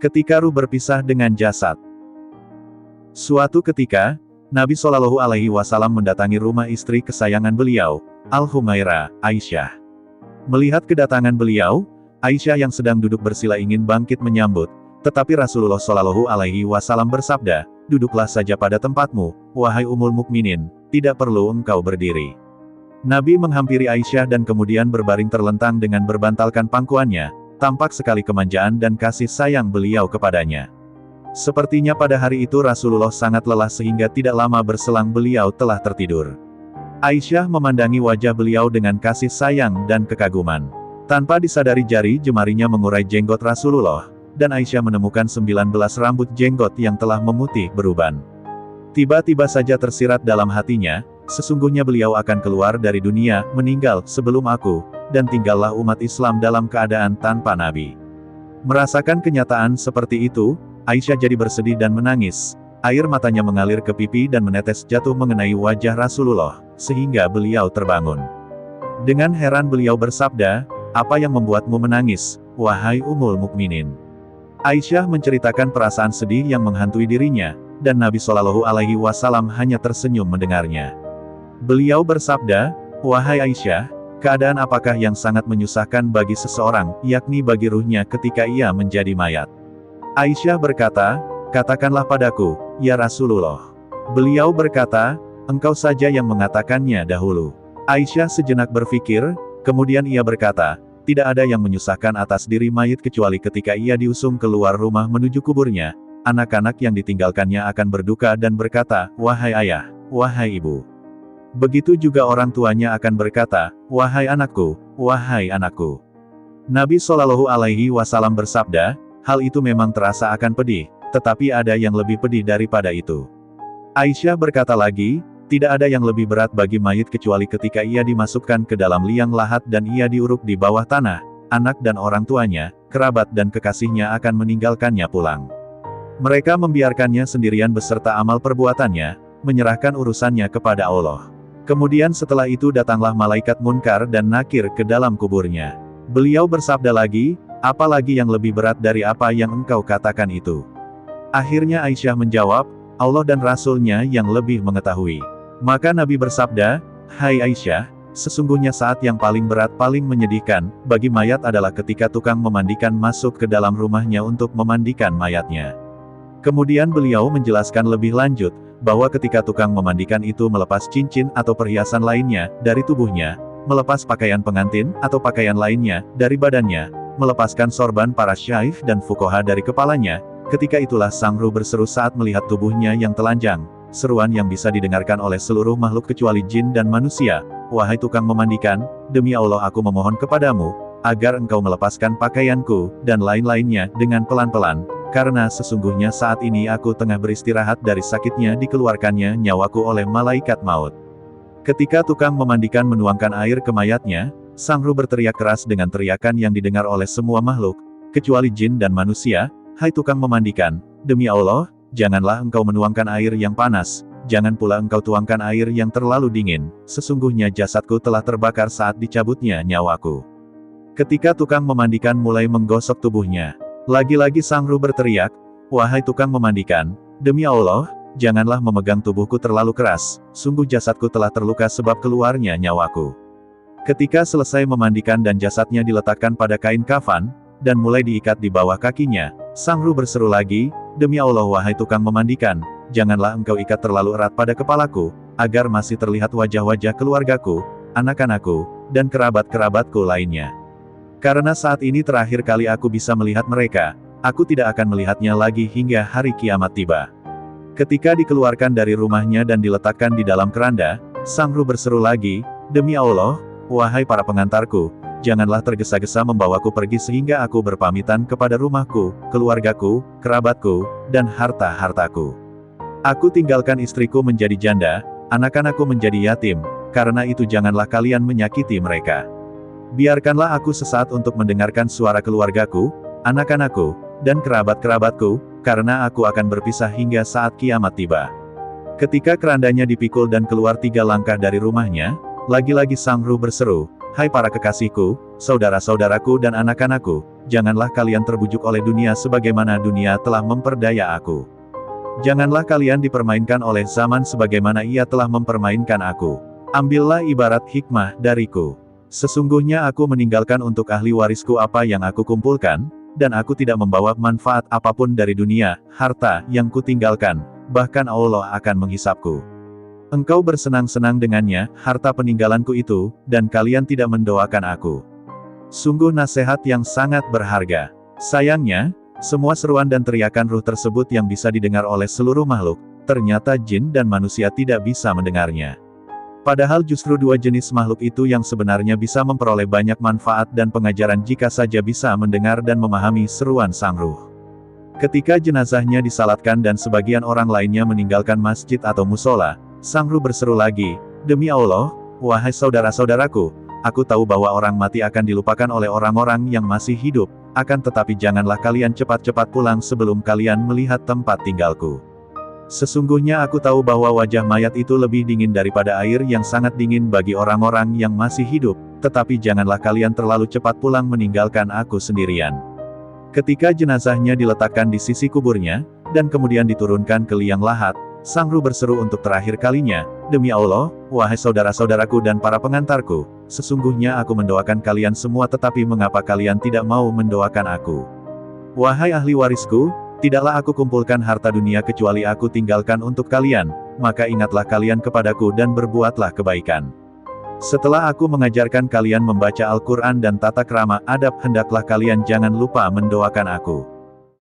Ketika ruh berpisah dengan jasad. Suatu ketika, Nabi Shallallahu Alaihi Wasallam mendatangi rumah istri kesayangan beliau, Al-Humairah, Aisyah. Melihat kedatangan beliau, Aisyah yang sedang duduk bersila ingin bangkit menyambut, tetapi Rasulullah Shallallahu Alaihi Wasallam bersabda, "Duduklah saja pada tempatmu, wahai Ummul Mukminin, tidak perlu engkau berdiri." Nabi menghampiri Aisyah dan kemudian berbaring terlentang dengan berbantalkan pangkuannya, tampak sekali kemanjaan dan kasih sayang beliau kepadanya. Sepertinya pada hari itu Rasulullah sangat lelah sehingga tidak lama berselang beliau telah tertidur. Aisyah memandangi wajah beliau dengan kasih sayang dan kekaguman. Tanpa disadari jari jemarinya mengurai jenggot Rasulullah, dan Aisyah menemukan 19 rambut jenggot yang telah memutih beruban. Tiba-tiba saja tersirat dalam hatinya, sesungguhnya beliau akan keluar dari dunia, meninggal sebelum aku, dan tinggallah umat Islam dalam keadaan tanpa Nabi. Merasakan kenyataan seperti itu, Aisyah jadi bersedih dan menangis. Air matanya mengalir ke pipi dan menetes jatuh mengenai wajah Rasulullah, sehingga beliau terbangun. Dengan heran beliau bersabda, "Apa yang membuatmu menangis, wahai Ummul Mukminin?" Aisyah menceritakan perasaan sedih yang menghantui dirinya, dan Nabi Shallallahu Alaihi Wasallam hanya tersenyum mendengarnya. Beliau bersabda, "Wahai Aisyah, keadaan apakah yang sangat menyusahkan bagi seseorang, yakni bagi ruhnya ketika ia menjadi mayat?" Aisyah berkata, "Katakanlah padaku, ya Rasulullah." Beliau berkata, "Engkau saja yang mengatakannya dahulu." Aisyah sejenak berpikir, kemudian ia berkata, "Tidak ada yang menyusahkan atas diri mayit kecuali ketika ia diusung keluar rumah menuju kuburnya, anak-anak yang ditinggalkannya akan berduka dan berkata, 'Wahai ayah, wahai ibu.' Begitu juga orang tuanya akan berkata, 'Wahai anakku, wahai anakku.'" Nabi Shallallahu Alaihi Wasallam bersabda, "Hal itu memang terasa akan pedih, tetapi ada yang lebih pedih daripada itu." Aisyah berkata lagi, "Tidak ada yang lebih berat bagi mayit kecuali ketika ia dimasukkan ke dalam liang lahat dan ia diuruk di bawah tanah, anak dan orang tuanya, kerabat dan kekasihnya akan meninggalkannya pulang. Mereka membiarkannya sendirian beserta amal perbuatannya, menyerahkan urusannya kepada Allah. Kemudian setelah itu datanglah malaikat Munkar dan Nakir ke dalam kuburnya." Beliau bersabda lagi, "Apalagi yang lebih berat dari apa yang engkau katakan itu?" Akhirnya Aisyah menjawab, "Allah dan Rasul-Nya yang lebih mengetahui." Maka Nabi bersabda, "Hai Aisyah, sesungguhnya saat yang paling berat paling menyedihkan, bagi mayat adalah ketika tukang memandikan masuk ke dalam rumahnya untuk memandikan mayatnya." Kemudian beliau menjelaskan lebih lanjut, bahwa ketika tukang memandikan itu melepas cincin atau perhiasan lainnya, dari tubuhnya, melepas pakaian pengantin, atau pakaian lainnya, dari badannya, melepaskan sorban para syaikh dan fuqaha dari kepalanya, ketika itulah sang ruh berseru saat melihat tubuhnya yang telanjang, seruan yang bisa didengarkan oleh seluruh makhluk kecuali jin dan manusia, "Wahai tukang memandikan, demi Allah aku memohon kepadamu, agar engkau melepaskan pakaianku, dan lain-lainnya, dengan pelan-pelan, karena sesungguhnya saat ini aku tengah beristirahat dari sakitnya dikeluarkannya nyawaku oleh malaikat maut." Ketika tukang memandikan menuangkan air ke mayatnya, sang ruh berteriak keras dengan teriakan yang didengar oleh semua makhluk, kecuali jin dan manusia, "Hai tukang memandikan, demi Allah, janganlah engkau menuangkan air yang panas, jangan pula engkau tuangkan air yang terlalu dingin, sesungguhnya jasadku telah terbakar saat dicabutnya nyawaku." Ketika tukang memandikan mulai menggosok tubuhnya, lagi-lagi sang ruh berteriak, "Wahai tukang memandikan, demi Allah, janganlah memegang tubuhku terlalu keras, sungguh jasadku telah terluka sebab keluarnya nyawaku." Ketika selesai memandikan dan jasadnya diletakkan pada kain kafan, dan mulai diikat di bawah kakinya, sang ruh berseru lagi, "Demi Allah wahai tukang memandikan, janganlah engkau ikat terlalu erat pada kepalaku, agar masih terlihat wajah-wajah keluargaku, anak-anakku, dan kerabat-kerabatku lainnya. Karena saat ini terakhir kali aku bisa melihat mereka, aku tidak akan melihatnya lagi hingga hari kiamat tiba." Ketika dikeluarkan dari rumahnya dan diletakkan di dalam keranda, sang ruh berseru lagi, "Demi Allah, wahai para pengantarku, janganlah tergesa-gesa membawaku pergi sehingga aku berpamitan kepada rumahku, keluargaku, kerabatku, dan harta-hartaku. Aku tinggalkan istriku menjadi janda, anak-anakku menjadi yatim, karena itu janganlah kalian menyakiti mereka. Biarkanlah aku sesaat untuk mendengarkan suara keluargaku, anak-anakku, dan kerabat-kerabatku, karena aku akan berpisah hingga saat kiamat tiba." Ketika kerandanya dipikul dan keluar 3 langkah dari rumahnya, Lagi-lagi Sang Ruh berseru, "Hai para kekasihku, saudara-saudaraku dan anak-anakku, janganlah kalian terbujuk oleh dunia sebagaimana dunia telah memperdaya aku. Janganlah kalian dipermainkan oleh zaman sebagaimana ia telah mempermainkan aku. Ambillah ibarat hikmah dariku. Sesungguhnya aku meninggalkan untuk ahli warisku apa yang aku kumpulkan, dan aku tidak membawa manfaat apapun dari dunia, harta yang kutinggalkan, bahkan Allah akan menghisapku. Engkau bersenang-senang dengannya, harta peninggalanku itu, dan kalian tidak mendoakan aku. Sungguh nasihat yang sangat berharga. Sayangnya, semua seruan dan teriakan ruh tersebut yang bisa didengar oleh seluruh makhluk, ternyata jin dan manusia tidak bisa mendengarnya. Padahal justru dua jenis makhluk itu yang sebenarnya bisa memperoleh banyak manfaat dan pengajaran jika saja bisa mendengar dan memahami seruan Sang Ruh. Ketika jenazahnya disalatkan dan sebagian orang lainnya meninggalkan masjid atau musola, Sang Ruh berseru lagi, "Demi Allah, wahai saudara-saudaraku, aku tahu bahwa orang mati akan dilupakan oleh orang-orang yang masih hidup, akan tetapi janganlah kalian cepat-cepat pulang sebelum kalian melihat tempat tinggalku. Sesungguhnya aku tahu bahwa wajah mayat itu lebih dingin daripada air yang sangat dingin bagi orang-orang yang masih hidup, tetapi janganlah kalian terlalu cepat pulang meninggalkan aku sendirian." Ketika jenazahnya diletakkan di sisi kuburnya, dan kemudian diturunkan ke liang lahat, Sang Ruh berseru untuk terakhir kalinya, "Demi Allah, wahai saudara-saudaraku dan para pengantarku, sesungguhnya aku mendoakan kalian semua tetapi mengapa kalian tidak mau mendoakan aku? Wahai ahli warisku, tidaklah aku kumpulkan harta dunia kecuali aku tinggalkan untuk kalian, maka ingatlah kalian kepadaku dan berbuatlah kebaikan. Setelah aku mengajarkan kalian membaca Al-Quran dan tata krama adab hendaklah kalian jangan lupa mendoakan aku."